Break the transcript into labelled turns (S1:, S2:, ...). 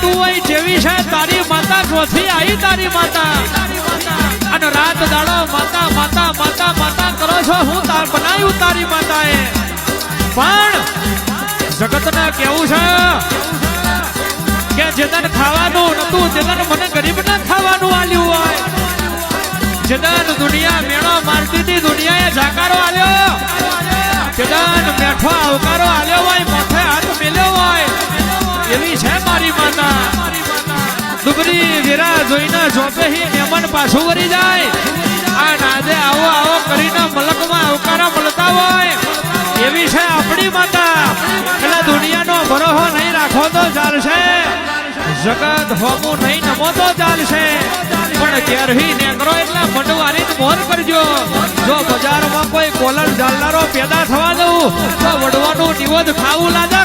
S1: તું હોય જેવી છે તારી માતા ચોથી આવી તારી માતા અને રાત દાડો માતા માતા માતા માતા કરો છો હું તાર બનાવ્યું તારી માતાએ પણ જગતને કેવું છે કે જેદાન ખાવાનું નતું જેદાન મને ગરીબને ખાવાનું આલ્યું હોય જેદાન દુનિયા મેળો મારતી હતી દુનિયાએ જાકારો આલ્યો જેદાન મેઠો આવકારો આલ્યો હોય મોઠે હાથ મેલ્યો હોય એવી છે મારી માતા દુબરી વીરા જોઈને જોપે હી મહેમાન પાછું વળી જાય આ નાદે આવો આવો કરીને મલકમાં આવકારા મળતા હોય એવી છે આપણી માતા એટલે દુનિયાનો ભરોહો નહીં રાખો તો ચાલશે જગત હોમું નહીં નમો તો ચાલશે પણ ઘેરહી નેકરો એટલે મંડવારી મોર કરજો જો બજારમાં કોઈ કોલર જાલનારો પેદા થવા દઉં તો વડવાનું નિવદ ખાવું લાગે